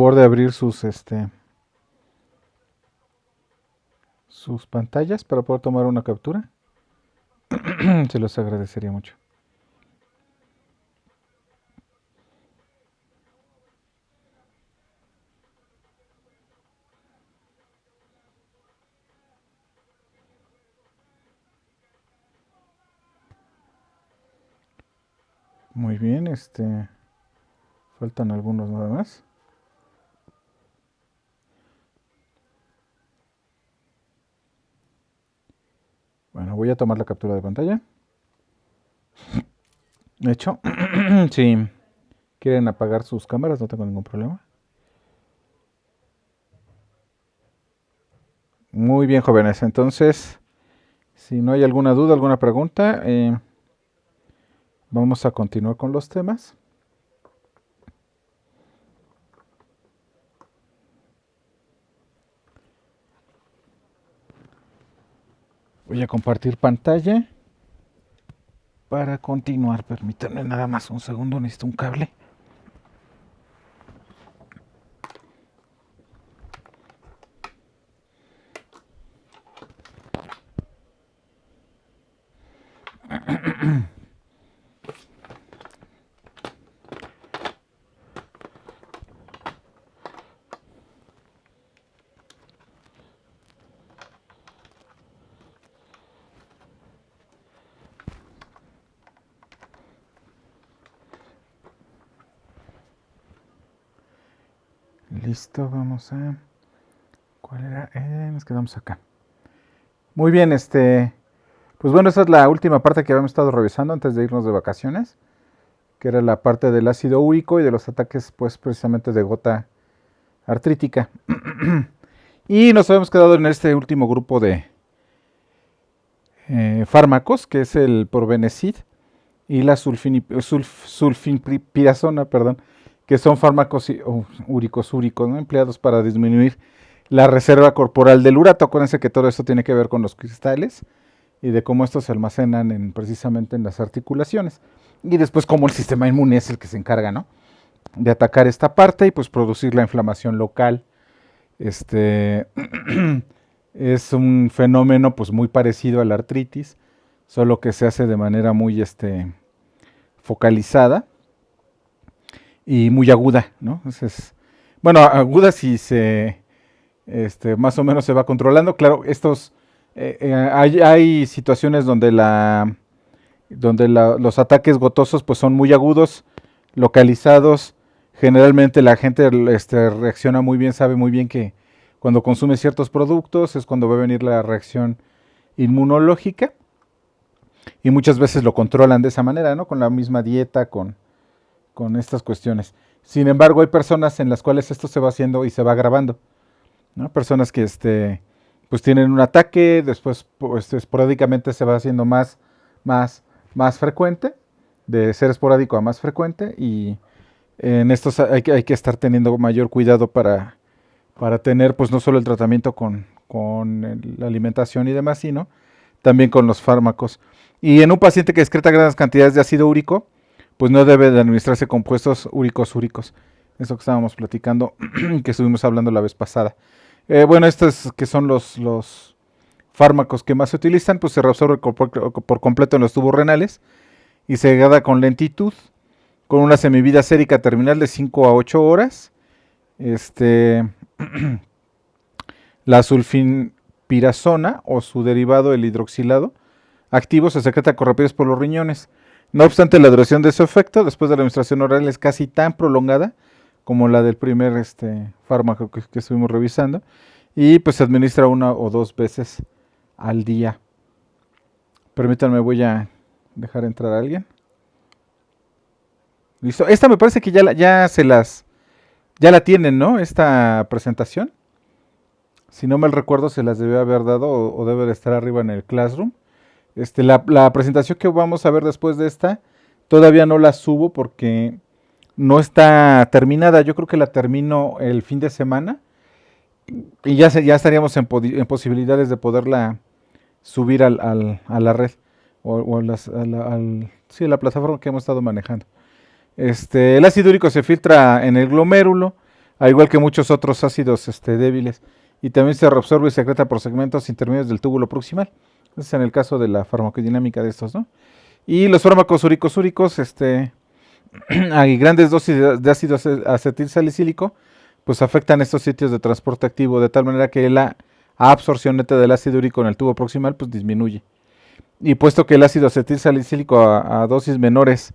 favor de abrir sus pantallas para poder tomar una captura. Se los agradecería mucho. Muy bien, faltan algunos nada más. Bueno, voy a tomar la captura de pantalla. Hecho. Si quieren apagar sus cámaras, no tengo ningún problema. Muy bien, jóvenes. Entonces, si no hay alguna duda, alguna pregunta, vamos a continuar con los temas. Voy a compartir pantalla para continuar. Permítanme nada más un segundo, necesito un cable. Listo, vamos a... ¿Cuál era? Nos quedamos acá. Muy bien, pues bueno, esa es la última parte que habíamos estado revisando antes de irnos de vacaciones, que era la parte del ácido úrico y de los ataques, pues precisamente de gota artrítica. Y nos habíamos quedado en este último grupo de fármacos, que es el Probenecid y la sulfinpirazona, perdón, que son fármacos úricos, ¿no? Empleados para disminuir la reserva corporal del urato. Acuérdense que todo esto tiene que ver con los cristales y de cómo estos se almacenan precisamente en las articulaciones. Y después cómo el sistema inmune es el que se encarga, ¿no?, de atacar esta parte y pues producir la inflamación local. Es un fenómeno pues muy parecido a la artritis, solo que se hace de manera muy focalizada y muy aguda, ¿no? Entonces, bueno, aguda si se más o menos se va controlando. Claro, hay situaciones donde los ataques gotosos pues son muy agudos, localizados. Generalmente la gente reacciona muy bien, sabe muy bien que cuando consume ciertos productos es cuando va a venir la reacción inmunológica, y muchas veces lo controlan de esa manera, ¿no?, con la misma dieta, con estas cuestiones. Sin embargo, hay personas en las cuales esto se va haciendo y se va agravando, ¿no? Personas que pues tienen un ataque, después pues, esporádicamente se va haciendo más frecuente, de ser esporádico a más frecuente, y en estos hay que estar teniendo mayor cuidado para tener pues no solo el tratamiento con la alimentación y demás, sino también con los fármacos. Y en un paciente que excreta grandes cantidades de ácido úrico, pues no debe de administrarse compuestos úricos. Eso que estábamos platicando, que estuvimos hablando la vez pasada. Bueno, estos que son los fármacos que más se utilizan, pues se reabsorbe por completo en los tubos renales y se degrada con lentitud, con una semivida sérica terminal de 5 a 8 horas. La sulfinpirazona o su derivado, el hidroxilado activo, se secreta con rapidez por los riñones. No obstante, la duración de su efecto después de la administración oral es casi tan prolongada como la del primer fármaco que estuvimos revisando, y pues se administra 1 o 2 veces al día. Permítanme, voy a dejar entrar a alguien. Listo. Esta me parece que ya la tienen, ¿no?, esta presentación. Si no mal recuerdo, se las debió haber dado o debe de estar arriba en el Classroom. La presentación que vamos a ver después de esta, todavía no la subo porque no está terminada. Yo creo que la termino el fin de semana y ya estaríamos en posibilidades de poderla subir a la red o a la plataforma que hemos estado manejando. El ácido úrico se filtra en el glomérulo, al igual que muchos otros ácidos débiles. Y también se reabsorbe y secreta por segmentos intermedios del túbulo proximal. Ese es en el caso de la farmacodinámica de estos, ¿no? Y los fármacos uricosúricos, hay grandes dosis de ácido acetilsalicílico, pues afectan estos sitios de transporte activo de tal manera que la absorción neta del ácido úrico en el tubo proximal pues disminuye. Y puesto que el ácido acetilsalicílico a dosis menores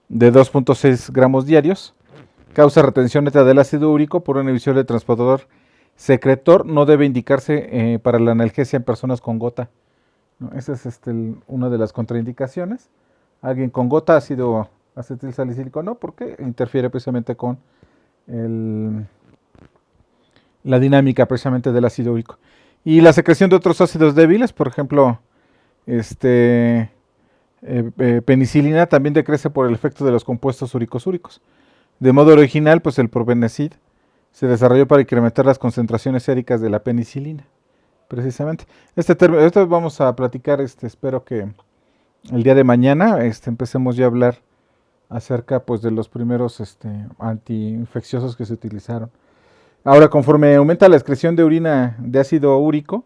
de 2.6 gramos diarios causa retención neta del ácido úrico por una inhibición del transportador secretor, no debe indicarse para la analgesia en personas con gota, ¿no? Esa es una de las contraindicaciones. Alguien con gota, ácido acetilsalicílico no, porque interfiere precisamente con la dinámica precisamente del ácido úrico. Y la secreción de otros ácidos débiles, por ejemplo, penicilina también decrece por el efecto de los compuestos uricosúricos. De modo original, pues el probenecid se desarrolló para incrementar las concentraciones séricas de la penicilina, precisamente. Esto vamos a platicar, espero que el día de mañana empecemos ya a hablar acerca pues de los primeros antiinfecciosos que se utilizaron. Ahora, conforme aumenta la excreción de orina de ácido úrico,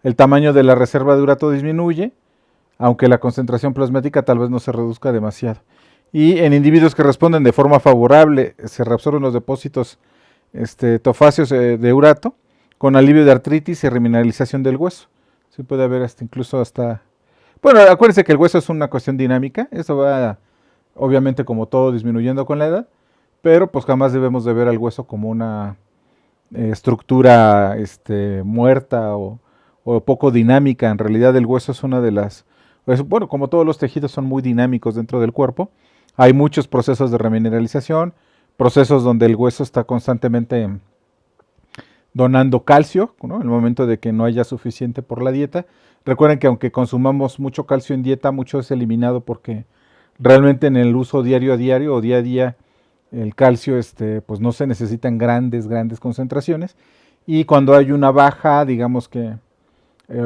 el tamaño de la reserva de urato disminuye, aunque la concentración plasmática tal vez no se reduzca demasiado. Y en individuos que responden de forma favorable, se reabsorben los depósitos tofáceos de urato, con alivio de artritis y remineralización del hueso. Se puede haber incluso hasta... Bueno, acuérdense que el hueso es una cuestión dinámica, eso va obviamente como todo disminuyendo con la edad, pero pues jamás debemos de ver al hueso como una estructura muerta o poco dinámica. En realidad el hueso es una de las... Bueno, como todos los tejidos son muy dinámicos dentro del cuerpo, hay muchos procesos de remineralización, procesos donde el hueso está constantemente donando calcio, ¿no? En el momento de que no haya suficiente por la dieta. Recuerden que aunque consumamos mucho calcio en dieta, mucho es eliminado porque realmente en el uso diario a diario o día a día el calcio pues no se necesita en grandes concentraciones, y cuando hay una baja, digamos que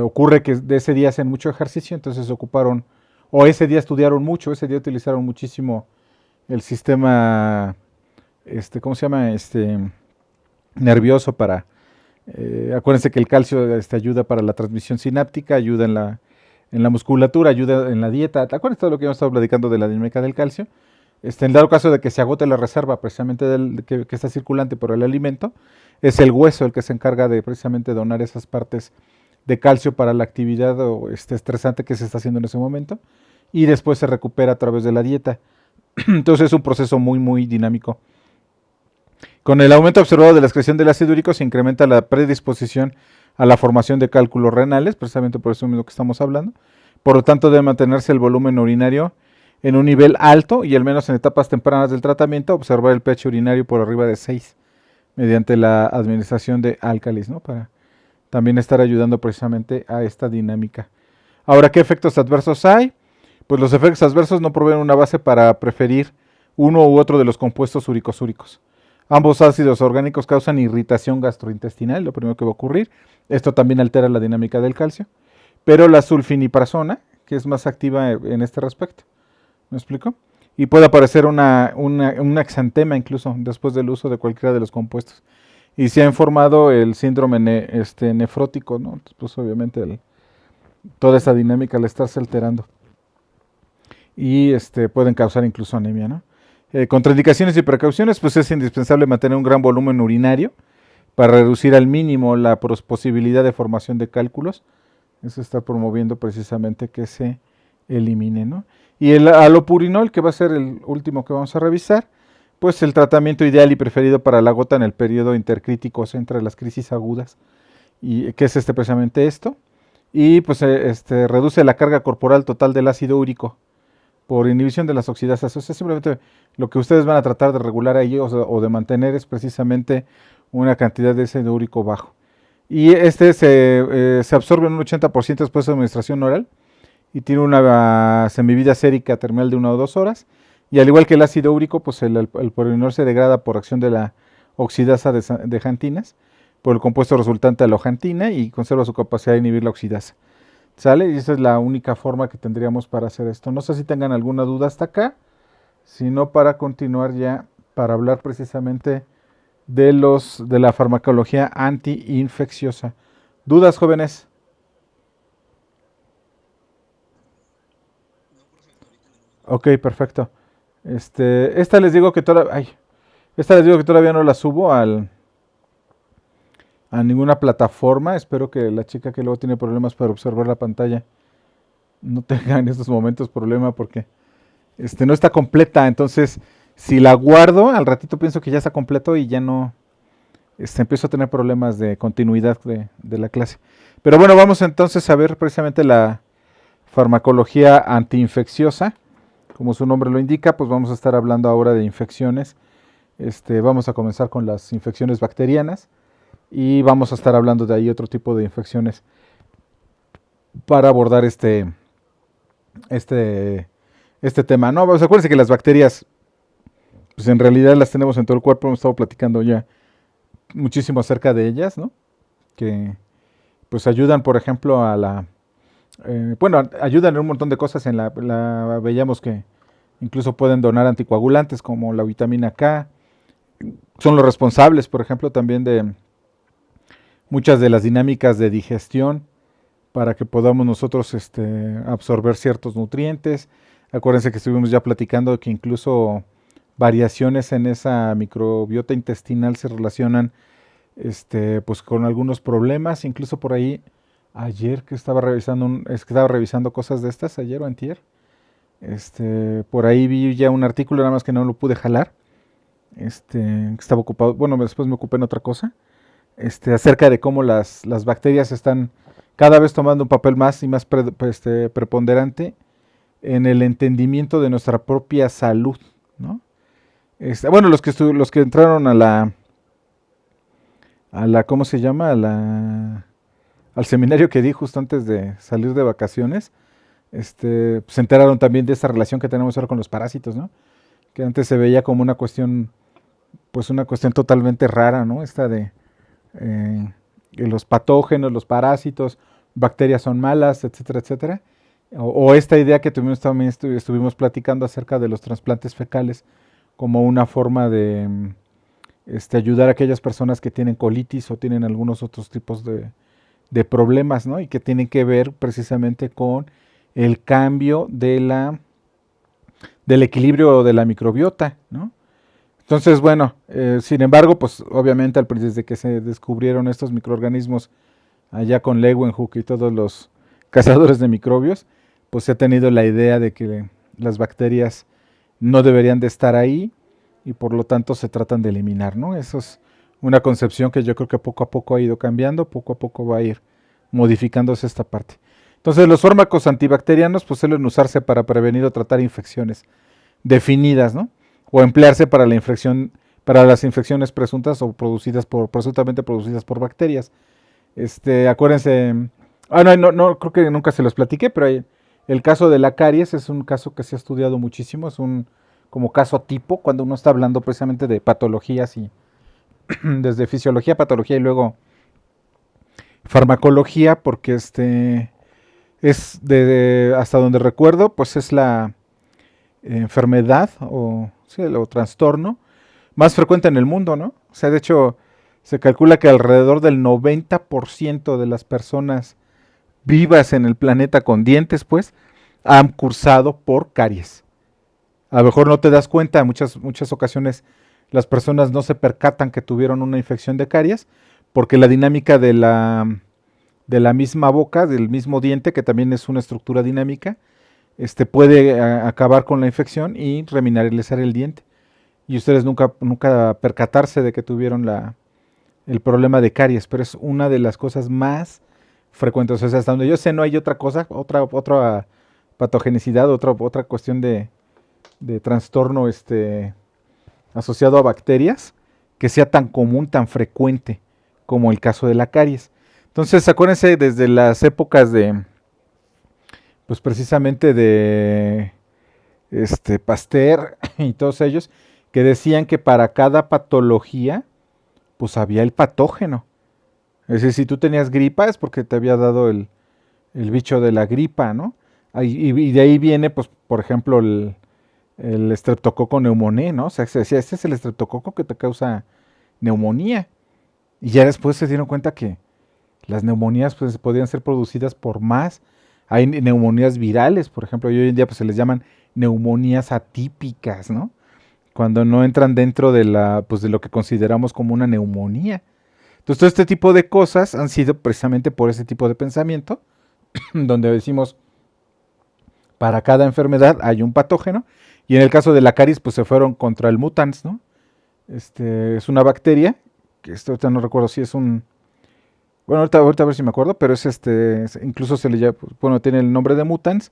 ocurre que de ese día hacen mucho ejercicio, entonces ocuparon, o ese día estudiaron mucho, ese día utilizaron muchísimo el sistema, ¿cómo se llama? Nervioso para, acuérdense que el calcio ayuda para la transmisión sináptica, ayuda en la musculatura, ayuda en la dieta. Acuérdense todo lo que hemos estado platicando de la dinámica del calcio. En dado caso de que se agote la reserva precisamente que está circulante por el alimento, es el hueso el que se encarga de precisamente donar esas partes de calcio para la actividad estresante que se está haciendo en ese momento, y después se recupera a través de la dieta. Entonces es un proceso muy dinámico. Con el aumento observado de la excreción del ácido úrico se incrementa la predisposición a la formación de cálculos renales, precisamente por eso mismo que estamos hablando. Por lo tanto, debe mantenerse el volumen urinario en un nivel alto y al menos en etapas tempranas del tratamiento observar el pH urinario por arriba de 6 mediante la administración de álcalis, ¿no? Para también estar ayudando precisamente a esta dinámica. Ahora, ¿qué efectos adversos hay? Pues los efectos adversos no proveen una base para preferir uno u otro de los compuestos uricosúricos. Ambos ácidos orgánicos causan irritación gastrointestinal, lo primero que va a ocurrir. Esto también altera la dinámica del calcio. Pero la sulfiniprazona, que es más activa en este respecto, ¿me explico? Y puede aparecer un exantema incluso después del uso de cualquiera de los compuestos. Y se ha informado el síndrome nefrótico, ¿no? Pues obviamente toda esa dinámica al estarse alterando. Y pueden causar incluso anemia, ¿no? Contraindicaciones y precauciones, pues es indispensable mantener un gran volumen urinario para reducir al mínimo la posibilidad de formación de cálculos. Eso está promoviendo precisamente que se elimine, ¿no? Y el alopurinol, que va a ser el último que vamos a revisar, pues el tratamiento ideal y preferido para la gota en el periodo intercrítico, o sea, entre las crisis agudas, y que es precisamente esto, y pues reduce la carga corporal total del ácido úrico por inhibición de las oxidasas. O sea, simplemente lo que ustedes van a tratar de regular ahí o de mantener es precisamente una cantidad de ácido úrico bajo. Y se absorbe en un 80% después de administración oral y tiene una semivida sérica terminal de 1 o 2 horas. Y al igual que el ácido úrico, pues el purinol se degrada por acción de la oxidasa de xantinas por el compuesto resultante de la oxantina y conserva su capacidad de inhibir la oxidasa. ¿Sale? Y esa es la única forma que tendríamos para hacer esto. No sé si tengan alguna duda hasta acá, sino para continuar ya, para hablar precisamente de la farmacología antiinfecciosa. ¿Dudas, jóvenes? Ok, perfecto. Esta les digo que esta les digo que todavía no la subo a ninguna plataforma. Espero que la chica que luego tiene problemas para observar la pantalla no tenga en estos momentos problema porque no está completa. Entonces, si la guardo, al ratito pienso que ya está completo y ya no, empiezo a tener problemas de continuidad de la clase. Pero bueno, vamos entonces a ver precisamente la farmacología antiinfecciosa. Como su nombre lo indica, pues vamos a estar hablando ahora de infecciones. Vamos a comenzar con las infecciones bacterianas y vamos a estar hablando de ahí otro tipo de infecciones para abordar este, este tema. No, pues acuérdense que las bacterias, pues en realidad las tenemos en todo el cuerpo. Hemos estado platicando ya muchísimo acerca de ellas, ¿no? Que pues ayudan, por ejemplo, bueno, ayudan en un montón de cosas. Veíamos que incluso pueden donar anticoagulantes como la vitamina K. Son los responsables, por ejemplo, también de muchas de las dinámicas de digestión para que podamos nosotros absorber ciertos nutrientes. Acuérdense que estuvimos ya platicando que incluso variaciones en esa microbiota intestinal se relacionan pues con algunos problemas. Incluso por ahí, ayer que estaba revisando, estaba revisando cosas de estas, ayer o antier, por ahí vi ya un artículo, nada más que no lo pude jalar. Estaba ocupado, bueno, después me ocupé en otra cosa, acerca de cómo las bacterias están cada vez tomando un papel más y más preponderante en el entendimiento de nuestra propia salud, ¿no? Bueno, los que entraron ¿cómo se llama? Al seminario que di justo antes de salir de vacaciones, se enteraron también de esta relación que tenemos ahora con los parásitos, ¿no? Que antes se veía como una cuestión, pues una cuestión totalmente rara, ¿no? Esta de los patógenos, los parásitos, bacterias son malas, etcétera, etcétera. O esta idea que tuvimos también estuvimos platicando acerca de los trasplantes fecales como una forma de ayudar a aquellas personas que tienen colitis o tienen algunos otros tipos de problemas, ¿no? Y que tienen que ver precisamente con el cambio del equilibrio de la microbiota, ¿no? Entonces, bueno, sin embargo, pues obviamente desde que se descubrieron estos microorganismos allá con Leeuwenhoek y todos los cazadores de microbios, pues se ha tenido la idea de que las bacterias no deberían de estar ahí y por lo tanto se tratan de eliminar, ¿no? Eso es una concepción que yo creo que poco a poco ha ido cambiando, poco a poco va a ir modificándose esta parte. Entonces los fármacos antibacterianos pues suelen usarse para prevenir o tratar infecciones definidas, ¿no? O emplearse para la infección, para las infecciones presuntas o presuntamente producidas por bacterias. Acuérdense, no, creo que nunca se los platiqué, pero el caso de la caries es un caso que se ha estudiado muchísimo, es un como caso tipo cuando uno está hablando precisamente de patologías y desde fisiología, patología y luego farmacología, porque es hasta donde recuerdo, pues es la enfermedad o trastorno más frecuente en el mundo, ¿no? O sea, de hecho, se calcula que alrededor del 90% de las personas vivas en el planeta con dientes, pues, han cursado por caries. A lo mejor no te das cuenta, en muchas ocasiones las personas no se percatan que tuvieron una infección de caries, porque la dinámica de la misma boca, del mismo diente, que también es una estructura dinámica, puede acabar con la infección y remineralizar el diente. Y ustedes nunca percatarse de que tuvieron el problema de caries, pero es una de las cosas más frecuentes. O sea, hasta donde yo sé no hay otra cosa, otra patogenicidad, otra cuestión de trastorno asociado a bacterias que sea tan común, tan frecuente como el caso de la caries. Entonces, acuérdense desde las épocas pues precisamente de Pasteur y todos ellos, que decían que para cada patología, pues había el patógeno. Es decir, si tú tenías gripa es porque te había dado el bicho de la gripa, ¿no? Y de ahí viene, pues, por ejemplo, el streptococo pneumoniae, ¿no? O sea, se decía, este es el streptococo que te causa neumonía. Y ya después se dieron cuenta que las neumonías pues podían ser producidas por más. Hay neumonías virales, por ejemplo, y hoy en día pues se les llaman neumonías atípicas, ¿no? Cuando no entran dentro de de lo que consideramos como una neumonía. Entonces, todo este tipo de cosas han sido precisamente por ese tipo de pensamiento, donde decimos, para cada enfermedad hay un patógeno, y en el caso de la caries, pues se fueron contra el mutans, ¿no? Es una bacteria, que ahorita no recuerdo si es un... Bueno, ahorita a ver si me acuerdo, pero incluso se le llama, bueno, tiene el nombre de mutans.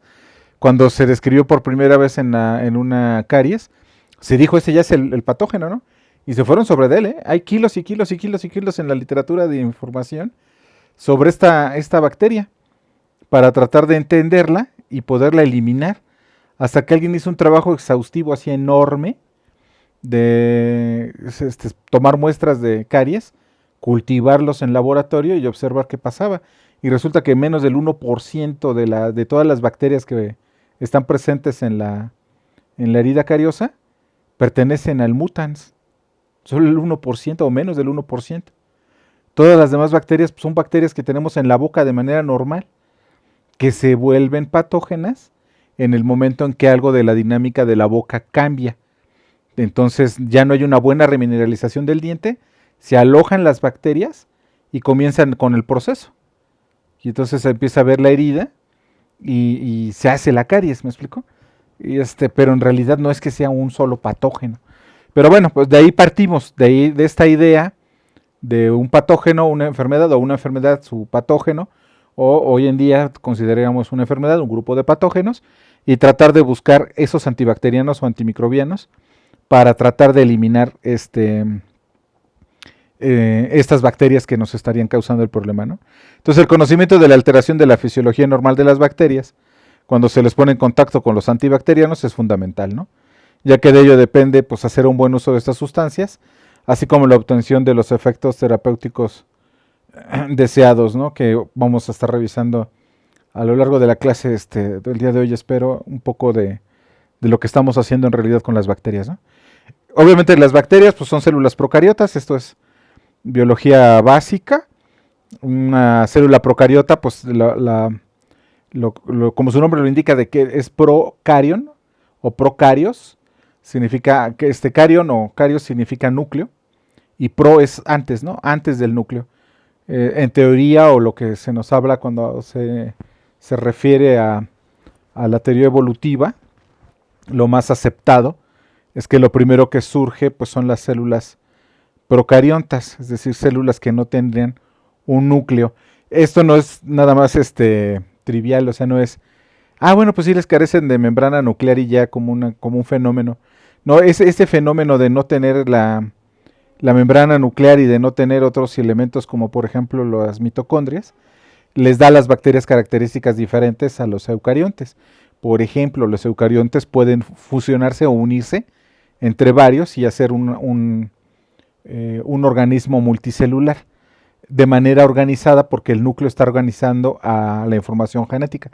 Cuando se describió por primera vez en una caries, se dijo, ese ya es el patógeno, ¿no? Y se fueron sobre él, ¿eh? Hay kilos y kilos y kilos y kilos en la literatura de información sobre esta bacteria para tratar de entenderla y poderla eliminar. Hasta que alguien hizo un trabajo exhaustivo así enorme de tomar muestras de caries, cultivarlos en laboratorio y observar qué pasaba. Y resulta que menos del 1% de todas las bacterias que están presentes en la herida cariosa pertenecen al mutans. Solo el 1% o menos del 1%. Todas las demás bacterias son bacterias que tenemos en la boca de manera normal, que se vuelven patógenas en el momento en que algo de la dinámica de la boca cambia. Entonces ya no hay una buena remineralización del diente, se alojan las bacterias y comienzan con el proceso. Y entonces se empieza a ver la herida y se hace la caries, ¿me explico? Pero en realidad no es que sea un solo patógeno. Pero bueno, pues de ahí partimos, de esta idea de un patógeno, una enfermedad, o una enfermedad, su patógeno, o hoy en día consideramos una enfermedad, un grupo de patógenos, y tratar de buscar esos antibacterianos o antimicrobianos para tratar de eliminar estas bacterias que nos estarían causando el problema, ¿no? Entonces el conocimiento de la alteración de la fisiología normal de las bacterias, cuando se les pone en contacto con los antibacterianos, es fundamental, ¿no? Ya que de ello depende pues hacer un buen uso de estas sustancias, así como la obtención de los efectos terapéuticos deseados, ¿no? Que vamos a estar revisando a lo largo de la clase del día de hoy, espero, un poco de lo que estamos haciendo en realidad con las bacterias, ¿no? Obviamente las bacterias pues son células procariotas, esto es biología básica. Una célula procariota, pues como su nombre lo indica, de que es procarion o procarios, significa que carion o carios significa núcleo, y pro es antes, ¿no? Antes del núcleo. En teoría, o lo que se nos habla cuando se refiere a la teoría evolutiva, lo más aceptado es que lo primero que surge pues son las células procariontas, es decir, células que no tendrían un núcleo. Esto no es nada más trivial, o sea, no es, bueno, pues sí les carecen de membrana nuclear y ya como un fenómeno. No, es este fenómeno de no tener la membrana nuclear y de no tener otros elementos como por ejemplo las mitocondrias, les da a las bacterias características diferentes a los eucariontes. Por ejemplo, los eucariontes pueden fusionarse o unirse entre varios y hacer un organismo multicelular de manera organizada, porque el núcleo está organizando a la información genética.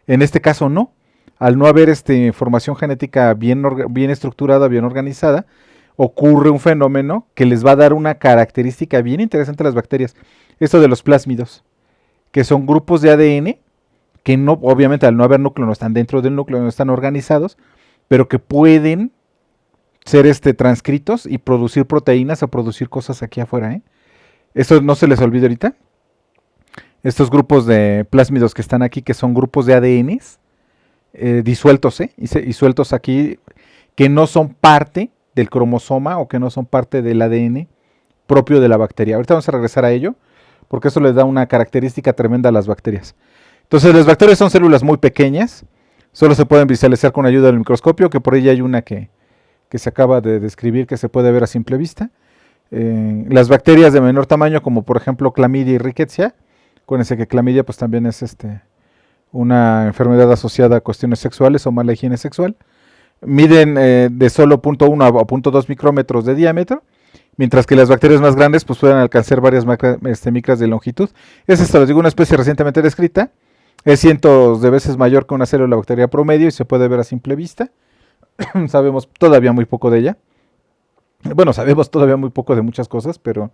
En este caso no. Al no haber información genética bien estructurada, bien organizada, ocurre un fenómeno que les va a dar una característica bien interesante a las bacterias. Esto de los plásmidos, que son grupos de ADN que no, obviamente al no haber núcleo, no están dentro del núcleo, no están organizados, pero que pueden ser transcritos y producir proteínas o producir cosas aquí afuera, ¿eh? Esto no se les olvide ahorita. Estos grupos de plásmidos que están aquí, que son grupos de ADNs disueltos, y sueltos aquí, que no son parte del cromosoma o que no son parte del ADN propio de la bacteria. Ahorita vamos a regresar a ello, porque eso les da una característica tremenda a las bacterias. Entonces las bacterias son células muy pequeñas, solo se pueden visualizar con ayuda del microscopio, que por ahí hay una que se acaba de describir, que se puede ver a simple vista. Las bacterias de menor tamaño, como por ejemplo Clamidia y Rickettsia, acuérdense que Clamidia pues también es una enfermedad asociada a cuestiones sexuales o mala higiene sexual, miden de solo 0.1 a 0.2 micrómetros de diámetro, mientras que las bacterias más grandes pues pueden alcanzar varias micras de longitud. Es les digo, una especie recientemente descrita, es cientos de veces mayor que una célula bacteriana promedio y se puede ver a simple vista. Sabemos todavía muy poco de ella. Bueno, sabemos todavía muy poco de muchas cosas, pero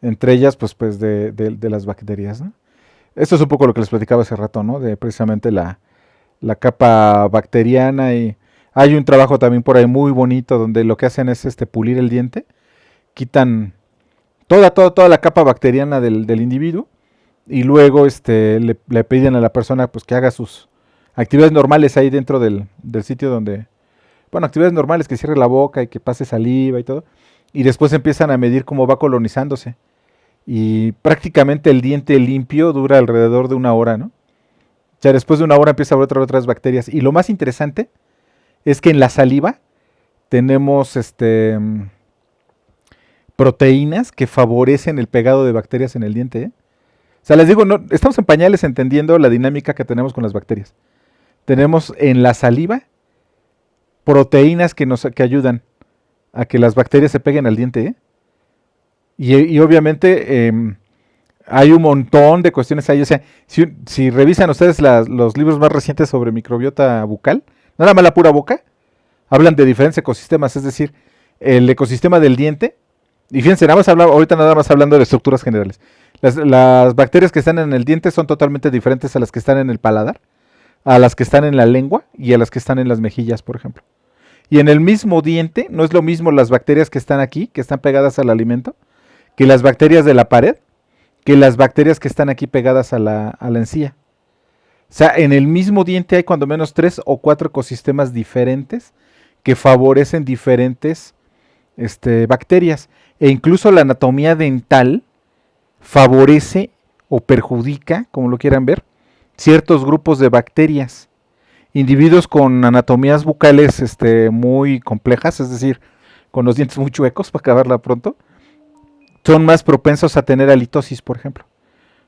entre ellas, pues de las bacterias, ¿no? Esto es un poco lo que les platicaba hace rato, ¿no? De precisamente la capa bacteriana y hay un trabajo también por ahí muy bonito donde lo que hacen es pulir el diente, quitan toda la capa bacteriana del individuo y luego le piden a la persona pues que haga sus actividades normales ahí dentro del sitio donde, bueno, actividades normales, que cierre la boca y que pase saliva y todo, y después empiezan a medir cómo va colonizándose. Y prácticamente el diente limpio dura alrededor de una hora, ¿no? O sea, después de una hora empieza a haber otras bacterias. Y lo más interesante es que en la saliva tenemos proteínas que favorecen el pegado de bacterias en el diente, ¿eh? O sea, les digo, no, estamos en pañales entendiendo la dinámica que tenemos con las bacterias. Tenemos en la saliva proteínas que ayudan a que las bacterias se peguen al diente, ¿eh? Y obviamente hay un montón de cuestiones ahí. O sea, si revisan ustedes los libros más recientes sobre microbiota bucal, nada más la pura boca, hablan de diferentes ecosistemas, es decir, el ecosistema del diente. Y fíjense, ahorita nada más hablando de estructuras generales. Las bacterias que están en el diente son totalmente diferentes a las que están en el paladar, a las que están en la lengua y a las que están en las mejillas, por ejemplo. Y en el mismo diente no es lo mismo las bacterias que están aquí, que están pegadas al alimento, que las bacterias de la pared, que las bacterias que están aquí pegadas a la encía. O sea, en el mismo diente hay cuando menos 3 o 4 ecosistemas diferentes que favorecen diferentes bacterias. E incluso la anatomía dental favorece o perjudica, como lo quieran ver, ciertos grupos de bacterias. Individuos con anatomías bucales muy complejas, es decir, con los dientes muy chuecos, para acabarla pronto, son más propensos a tener halitosis, por ejemplo,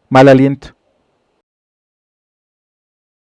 mal aliento.